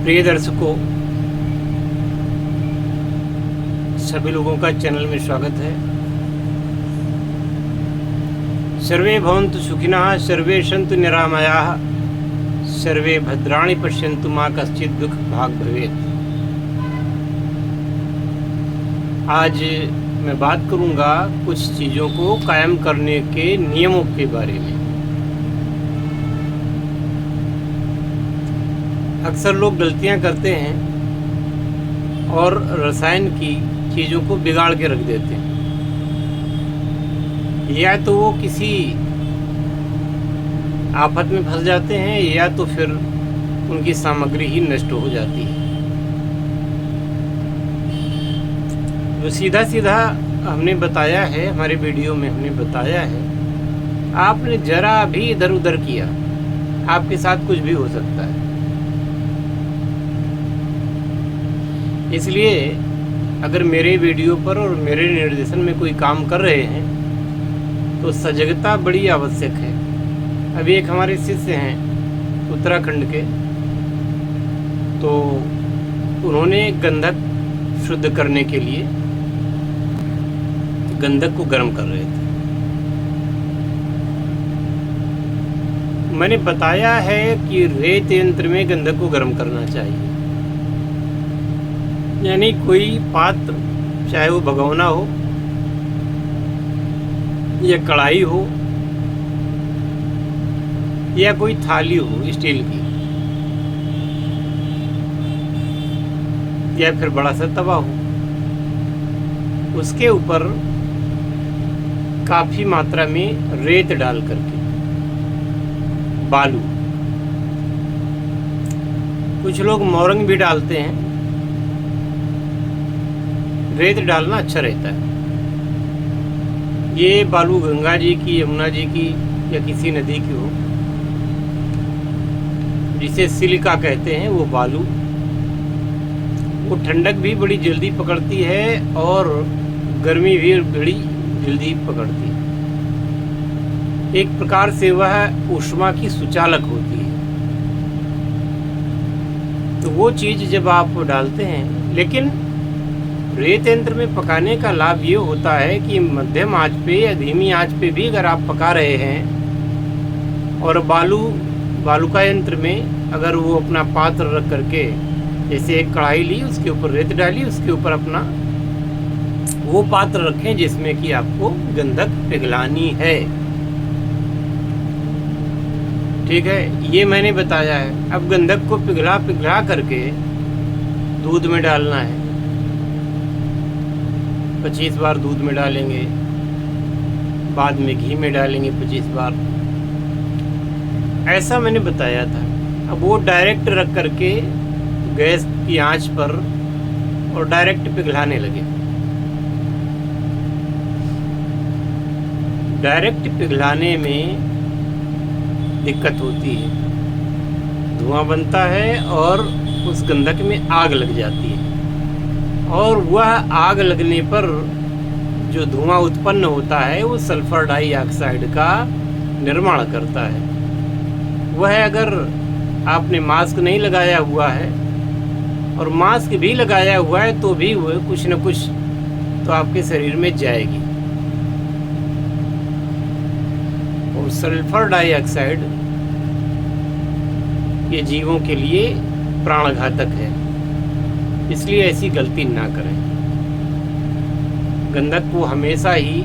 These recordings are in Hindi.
प्रिय दर्शकों, सभी लोगों का चैनल में स्वागत है। सर्वे भवन्तु सुखिनः, सर्वे सन्तु निरामयाः, सर्वे भद्राणि पश्यन्तु मा कश्चित् दुःख भाग् भवेत्। आज मैं बात करूंगा कुछ चीज़ों को कायम करने के नियमों के बारे में। अक्सर लोग गलतियां करते हैं और रसायन की चीज़ों को बिगाड़ के रख देते हैं। या तो वो किसी आफत में फंस जाते हैं या तो फिर उनकी सामग्री ही नष्ट हो जाती है। तो सीधा सीधा हमने बताया है, हमारे वीडियो में हमने बताया है, आपने जरा भी इधर उधर किया आपके साथ कुछ भी हो सकता है। इसलिए अगर मेरे वीडियो पर और मेरे निर्देशन में कोई काम कर रहे हैं तो सजगता बड़ी आवश्यक है। अभी एक हमारे शिष्य हैं उत्तराखंड के, तो उन्होंने गंधक शुद्ध करने के लिए गंधक को गर्म कर रहे थे। मैंने बताया है कि रेत यंत्र में गंधक को गर्म करना चाहिए। यानी कोई पात्र, चाहे वो भगोना हो या कढ़ाई हो या कोई थाली हो स्टील की या फिर बड़ा सा तवा हो, उसके ऊपर काफी मात्रा में रेत डाल करके, बालू, कुछ लोग मोरंग भी डालते हैं। रेत डालना अच्छा रहता है। ये बालू गंगा जी की, यमुना जी की या किसी नदी की हो, जिसे सिलिका कहते हैं, वो बालू, वो ठंडक भी बड़ी जल्दी पकड़ती है और गर्मी भी बड़ी जल्दी पकड़ती है। एक प्रकार से वह ऊष्मा की सुचालक होती है। तो वो चीज़ जब आप डालते हैं, लेकिन रेत यंत्र में पकाने का लाभ ये होता है कि मध्यम आंच पे या धीमी आंच पे भी अगर आप पका रहे हैं और बालू का यंत्र में अगर वो अपना पात्र रख करके, जैसे एक कढ़ाई ली, उसके ऊपर रेत डाली, उसके ऊपर अपना वो पात्र रखें जिसमें कि आपको गंधक पिघलानी है। ठीक है, ये मैंने बताया है। अब गंधक को पिघला करके दूध में डालना है। 25 बार दूध में डालेंगे, बाद में घी में डालेंगे 25 बार, ऐसा मैंने बताया था। अब वो डायरेक्ट रख करके गैस की आंच पर और डायरेक्ट पिघलाने लगे। डायरेक्ट पिघलाने में दिक्कत होती है, धुआं बनता है और उस गंधक में आग लग जाती है। और वह आग लगने पर जो धुआं उत्पन्न होता है वो सल्फर डाइऑक्साइड का निर्माण करता है। वह अगर आपने मास्क नहीं लगाया हुआ है और मास्क भी लगाया हुआ है तो भी वह कुछ न कुछ तो आपके शरीर में जाएगी। और सल्फर डाइऑक्साइड ये जीवों के लिए प्राणघातक है, इसलिए ऐसी गलती ना करें। गंधक को हमेशा ही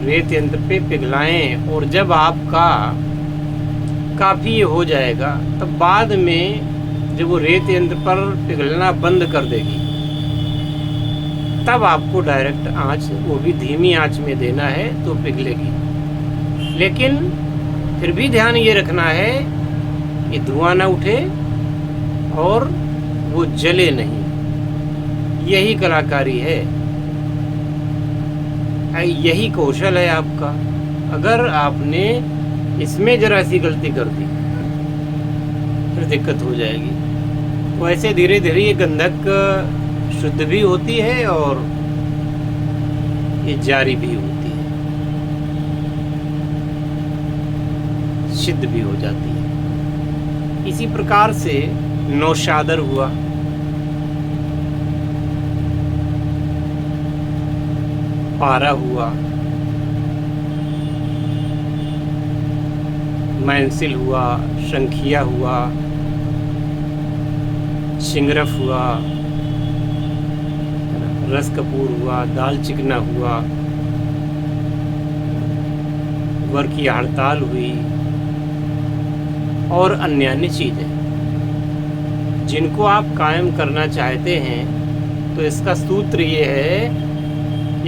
रेत यंत्र पे पिघलाएं और जब आपका काफ़ी हो जाएगा तब बाद में जब वो रेत यंत्र पर पिघलना बंद कर देगी तब आपको डायरेक्ट आंच, वो भी धीमी आंच में देना है तो पिघलेगी। लेकिन फिर भी ध्यान ये रखना है कि धुआं ना उठे और वो जले नहीं। यही कलाकारी है, यही कौशल है आपका। अगर आपने इसमें जरा सी गलती कर दी फिर दिक्कत हो जाएगी। तो ऐसे धीरे धीरे ये गंधक शुद्ध भी होती है और ये जारी भी होती है, सिद्ध भी हो जाती है। इसी प्रकार से नौशादर हुआ, पारा हुआ, मैंसिल हुआ, शंखिया हुआ, शिंगरफ हुआ, रस कपूर हुआ, दाल चिकना हुआ, वर की हड़ताल हुई और अन्य चीज़ें जिनको आप कायम करना चाहते हैं। तो इसका सूत्र ये है,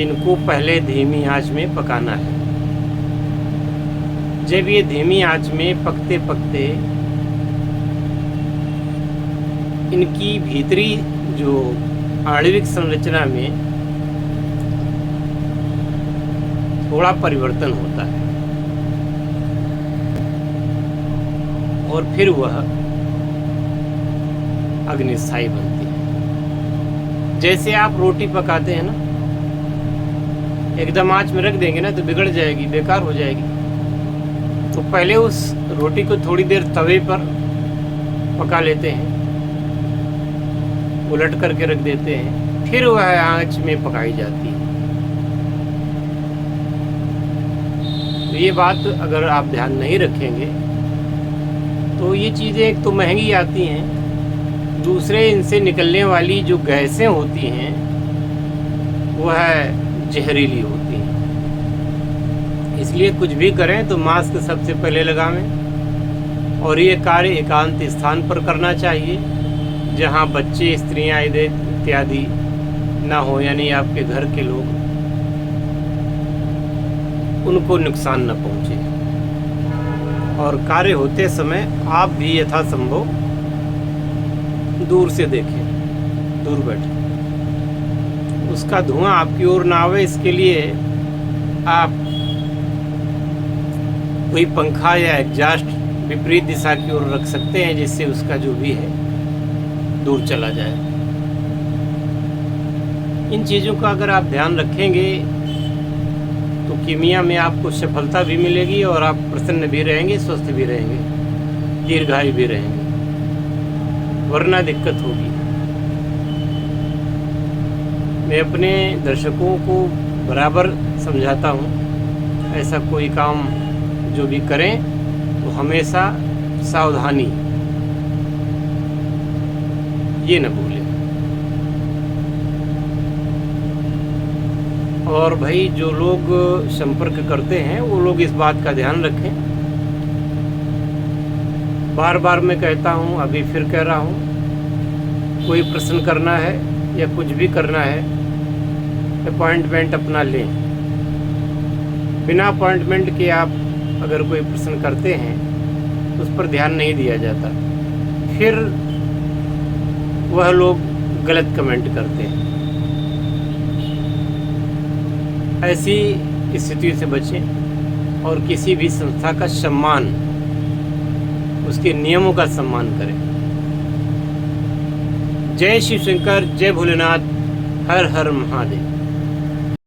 इनको पहले धीमी आंच में पकाना है। जब ये धीमी आंच में पकते पकते इनकी भीतरी जो आणविक संरचना में थोड़ा परिवर्तन होता है और फिर वह अग्निस्थायी बनती है। जैसे आप रोटी पकाते हैं ना, एकदम आंच में रख देंगे ना तो बिगड़ जाएगी, बेकार हो जाएगी। तो पहले उस रोटी को थोड़ी देर तवे पर पका लेते हैं, उलट करके रख देते हैं, फिर वह आंच में पकाई जाती है। तो ये बात अगर आप ध्यान नहीं रखेंगे तो ये चीज़ें एक तो महंगी आती हैं, दूसरे इनसे निकलने वाली जो गैसें होती हैं वह जहरीली होती हैं। इसलिए कुछ भी करें तो मास्क सबसे पहले लगावें और ये कार्य एकांत स्थान पर करना चाहिए जहाँ बच्चे, स्त्रियाँ इत्यादि ना हो, यानी आपके घर के लोग, उनको नुकसान न पहुँचे। और कार्य होते समय आप भी यथासंभव दूर से देखें, दूर बैठे, उसका धुआं आपकी ओर ना आवे। इसके लिए आप कोई पंखा या एग्जॉस्ट विपरीत दिशा की ओर रख सकते हैं, जिससे उसका जो भी है दूर चला जाए। इन चीज़ों का अगर आप ध्यान रखेंगे तो कीमिया में आपको सफलता भी मिलेगी और आप प्रसन्न भी रहेंगे, स्वस्थ भी रहेंगे, दीर्घायु भी रहेंगे, वरना दिक्कत होगी। मैं अपने दर्शकों को बराबर समझाता हूँ, ऐसा कोई काम जो भी करें तो हमेशा सावधानी, ये न भूलें। और भाई जो लोग संपर्क करते हैं वो लोग इस बात का ध्यान रखें। बार बार मैं कहता हूँ, अभी फिर कह रहा हूँ, कोई प्रश्न करना है या कुछ भी करना है, अपॉइंटमेंट अपना लें। बिना अपॉइंटमेंट के आप अगर कोई प्रश्न करते हैं तो उस पर ध्यान नहीं दिया जाता, फिर वह लोग गलत कमेंट करते हैं। ऐसी स्थिति से बचें और किसी भी संस्था का सम्मान, उसके नियमों का सम्मान करें। जय शिव शंकर, जय भोलेनाथ, हर हर महादेव।